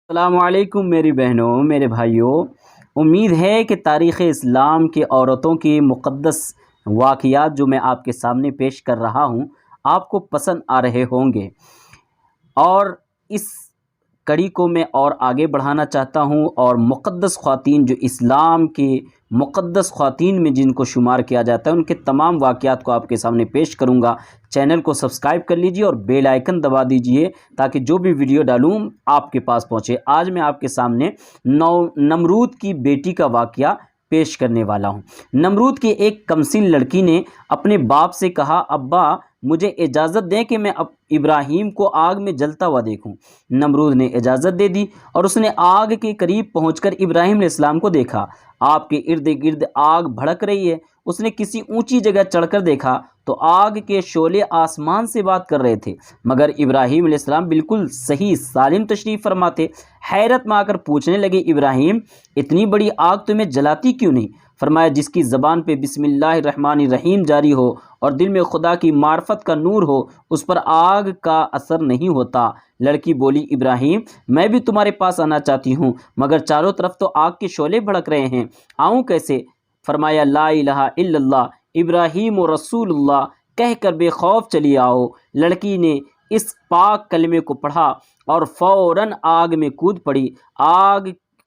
السلام علیکم میری بہنوں میرے بھائیوں، امید ہے کہ تاریخ اسلام کے عورتوں کے مقدس واقعات جو میں آپ کے سامنے پیش کر رہا ہوں آپ کو پسند آ رہے ہوں گے، اور اس کڑی کو میں اور آگے بڑھانا چاہتا ہوں، اور مقدس خواتین جو اسلام کے مقدس خواتین میں جن کو شمار کیا جاتا ہے ان کے تمام واقعات کو آپ کے سامنے پیش کروں گا۔ چینل کو سبسکرائب کر لیجئے اور بیل آئیکن دبا دیجئے تاکہ جو بھی ویڈیو ڈالوں آپ کے پاس پہنچے۔ آج میں آپ کے سامنے نمرود کی بیٹی کا واقعہ پیش کرنے والا ہوں۔ نمرود کی ایک کمسن لڑکی نے اپنے باپ سے کہا، ابا مجھے اجازت دیں کہ میں ابراہیم کو آگ میں جلتا ہوا دیکھوں۔ نمرود نے اجازت دے دی اور اس نے آگ کے قریب پہنچ کر ابراہیم علیہ السلام کو دیکھا۔ آپ کے ارد گرد آگ بھڑک رہی ہے۔ اس نے کسی اونچی جگہ چڑھ کر دیکھا تو آگ کے شعلے آسمان سے بات کر رہے تھے، مگر ابراہیم علیہ السلام بالکل صحیح سالم تشریف فرما تھے۔ حیرت میں آ کر پوچھنے لگے، ابراہیم اتنی بڑی آگ تمہیں جلاتی کیوں نہیں؟ فرمایا، جس کی زبان پہ بسم اللہ الرحمن الرحیم جاری ہو اور دل میں خدا کی معرفت کا نور ہو اس پر آگ کا اثر نہیں ہوتا۔ لڑکی بولی، ابراہیم میں بھی تمہارے پاس آنا چاہتی ہوں، مگر چاروں طرف تو آگ کے شعلے بھڑک رہے ہیں، آؤں کیسے؟ فرمایا، لا الہ الا اللہ ابراہیم و رسول اللہ کہہ کر بے خوف چلی آؤ۔ لڑکی نے اس پاک کلمے کو پڑھا اور فوراً آگ میں کود پڑی۔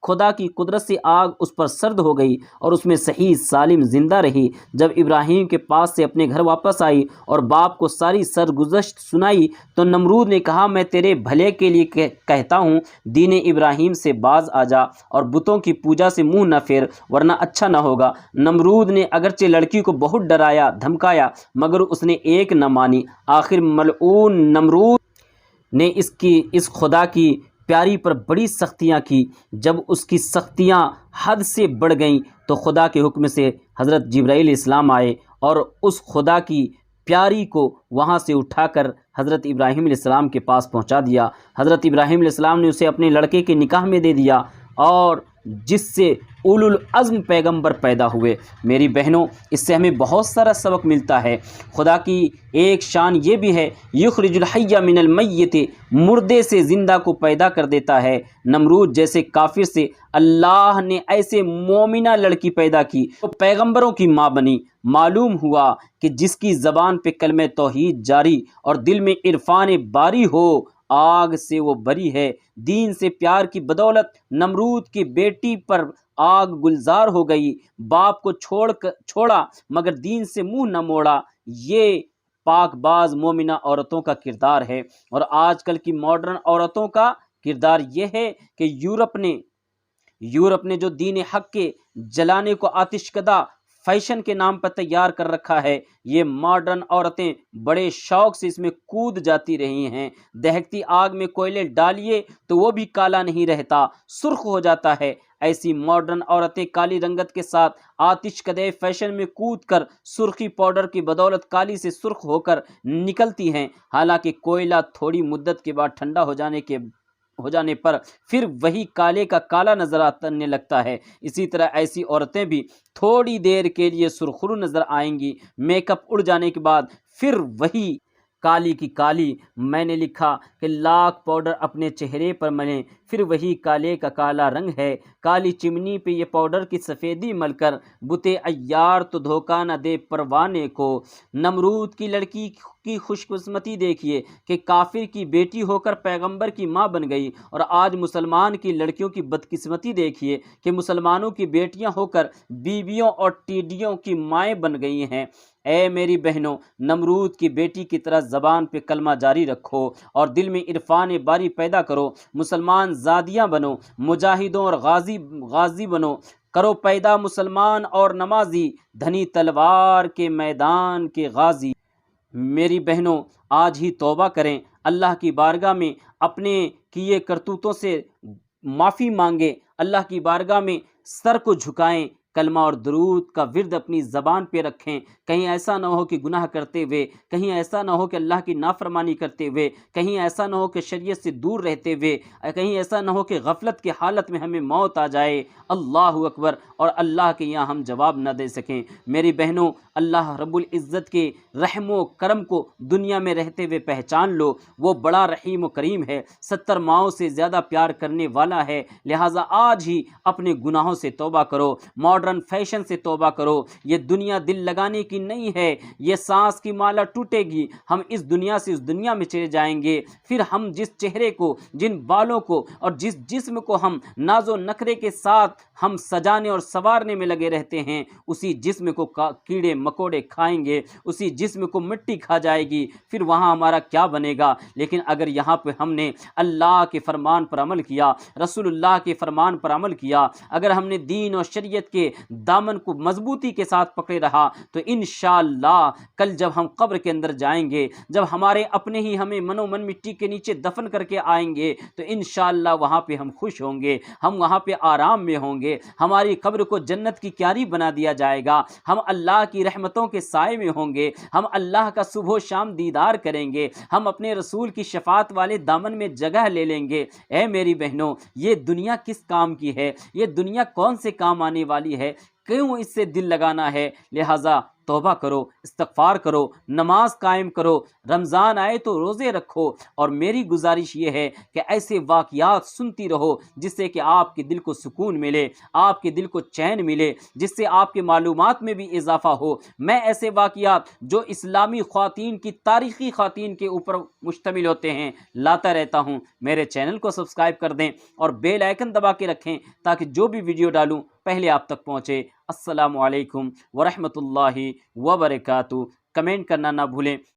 خدا کی قدرت سے آگ اس پر سرد ہو گئی اور اس میں صحیح سالم زندہ رہی۔ جب ابراہیم کے پاس سے اپنے گھر واپس آئی اور باپ کو ساری سرگزشت سنائی تو نمرود نے کہا، میں تیرے بھلے کے لیے کہتا ہوں، دین ابراہیم سے باز آ جا اور بتوں کی پوجا سے منہ نہ پھیر، ورنہ اچھا نہ ہوگا۔ نمرود نے اگرچہ لڑکی کو بہت ڈرایا دھمکایا مگر اس نے ایک نہ مانی۔ آخر ملعون نمرود نے اس خدا کی پیاری پر بڑی سختیاں کی۔ جب اس کی سختیاں حد سے بڑھ گئیں تو خدا کے حکم سے حضرت جبرائیل علیہ السلام آئے اور اس خدا کی پیاری کو وہاں سے اٹھا کر حضرت ابراہیم علیہ السلام کے پاس پہنچا دیا۔ حضرت ابراہیم علیہ السلام نے اسے اپنے لڑکے کے نکاح میں دے دیا اور جس سے اولو العزم پیغمبر پیدا ہوئے۔ میری بہنوں، اس سے ہمیں بہت سارا سبق ملتا ہے۔ خدا کی ایک شان یہ بھی ہے، یخرج الحی من المیت، مردے سے زندہ کو پیدا کر دیتا ہے۔ نمرود جیسے کافر سے اللہ نے ایسے مومنہ لڑکی پیدا کی تو پیغمبروں کی ماں بنی۔ معلوم ہوا کہ جس کی زبان پہ کلمہ توحید جاری اور دل میں عرفان باری ہو آگ سے وہ بری ہے۔ دین سے پیار کی بدولت نمرود کی بیٹی پر آگ گلزار ہو گئی۔ باپ کو چھوڑا مگر دین سے منہ نہ موڑا۔ یہ پاک باز مومنہ عورتوں کا کردار ہے، اور آج کل کی ماڈرن عورتوں کا کردار یہ ہے کہ یورپ نے جو دین حق کے جلانے کو آتش کدہ فیشن کے نام پر تیار کر رکھا ہے، یہ ماڈرن عورتیں بڑے شوق سے اس میں کود جاتی رہی ہیں۔ دہکتی آگ میں کوئلے ڈالیے تو وہ بھی کالا نہیں رہتا، سرخ ہو جاتا ہے۔ ایسی ماڈرن عورتیں کالی رنگت کے ساتھ آتش کدے فیشن میں کود کر سرخی پاؤڈر کی بدولت کالی سے سرخ ہو کر نکلتی ہیں، حالانکہ کوئلہ تھوڑی مدت کے بعد ٹھنڈا ہو جانے پر پھر وہی کالے کا کالا نظر آنے لگتا ہے۔ اسی طرح ایسی عورتیں بھی تھوڑی دیر کے لیے سرخرو نظر آئیں گی، میک اپ اڑ جانے کے بعد پھر وہی کالی کی کالی۔ میں نے لکھا کہ لاکھ پاؤڈر اپنے چہرے پر ملیں پھر وہی کالے کا کالا رنگ ہے۔ کالی چمنی پہ یہ پاؤڈر کی سفیدی مل کر بتے عیار تو دھوکہ نہ دے پروانے کو۔ نمرود کی لڑکی کی خوش قسمتی دیکھیے کہ کافر کی بیٹی ہو کر پیغمبر کی ماں بن گئی، اور آج مسلمان کی لڑکیوں کی بدقسمتی دیکھیے کہ مسلمانوں کی بیٹیاں ہو کر بیویوں اور ٹیڈیوں کی مائیں بن گئی ہیں۔ اے میری بہنوں، نمرود کی بیٹی کی طرح زبان پہ کلمہ جاری رکھو اور دل میں عرفان باری پیدا کرو۔ مسلمان زادیاں بنو، مجاہدوں اور غازی بنو، کرو پیدا مسلمان اور نمازی، دھنی تلوار کے میدان کے غازی۔ میری بہنوں، آج ہی توبہ کریں، اللہ کی بارگاہ میں اپنے کیے کرتوتوں سے معافی مانگیں، اللہ کی بارگاہ میں سر کو جھکائیں کلمہ اور درود کا ورد اپنی زبان پہ رکھیں، کہیں ایسا نہ ہو کہ گناہ کرتے ہوئے، کہیں ایسا نہ ہو کہ اللہ کی نافرمانی کرتے ہوئے، کہیں ایسا نہ ہو کہ شریعت سے دور رہتے ہوئے، کہیں ایسا نہ ہو کہ غفلت کی حالت میں ہمیں موت آ جائے، اللہ اکبر، اور اللہ کے یہاں ہم جواب نہ دے سکیں۔ میری بہنوں، اللہ رب العزت کے رحم و کرم کو دنیا میں رہتے ہوئے پہچان لو، وہ بڑا رحیم و کریم ہے، 70 ماؤں سے زیادہ پیار کرنے والا ہے، لہٰذا آج ہی اپنے گناہوں سے توبہ کرو، ماڈرن فیشن سے توبہ کرو۔ یہ دنیا دل لگانے کی نہیں ہے، یہ سانس کی مالا ٹوٹے گی، ہم اس دنیا سے اس دنیا میں چلے جائیں گے، پھر ہم جس چہرے کو، جن بالوں کو اور جس جسم کو ہم ناز و نخرے کے ساتھ ہم سجانے اور سنوارنے میں لگے رہتے ہیں، اسی جسم کو کیڑے مکوڑے کھائیں گے، اسی جسم کو مٹی کھا جائے گی، پھر وہاں ہمارا کیا بنے گا؟ لیکن اگر یہاں پہ ہم نے اللہ کے فرمان پر عمل کیا، رسول اللہ کے فرمان پر عمل کیا، اگر ہم نے دین اور شریعت کے دامن کو مضبوطی کے ساتھ پکڑے رہا، تو انشاءاللہ کل جب ہم قبر کے اندر جائیں گے، جب ہمارے اپنے ہی ہمیں منو من مٹی کے نیچے دفن کر کے آئیں گے، تو انشاءاللہ وہاں پہ ہم خوش ہوں گے، ہم وہاں پہ آرام میں ہوں گے، ہماری قبر کو جنت کی کیاری بنا دیا جائے گا، ہم اللہ کی رحمتوں کے سائے میں ہوں گے، ہم اللہ کا صبح و شام دیدار کریں گے، ہم اپنے رسول کی شفاعت والے دامن میں جگہ لے لیں گے۔ اے میری بہنوں، یہ دنیا کس کام کی ہے؟ یہ دنیا کون سے کام آنے والی ہے؟ کیوں اس سے دل لگانا ہے؟ لہٰذا توبہ کرو، استغفار کرو، نماز قائم کرو، رمضان آئے تو روزے رکھو، اور میری گزارش یہ ہے کہ ایسے واقعات سنتی رہو جس سے کہ آپ کے دل کو سکون ملے، آپ کے دل کو چین ملے، جس سے آپ کے معلومات میں بھی اضافہ ہو۔ میں ایسے واقعات جو اسلامی خواتین کی، تاریخی خواتین کے اوپر مشتمل ہوتے ہیں، لاتا رہتا ہوں۔ میرے چینل کو سبسکرائب کر دیں اور بیل آئیکن دبا کے رکھیں تاکہ جو بھی ویڈیو ڈالوں پہلے آپ تک پہنچے۔ السلام علیکم ورحمۃ اللہ وبرکاتہ۔ کمنٹ کرنا نہ بھولیں۔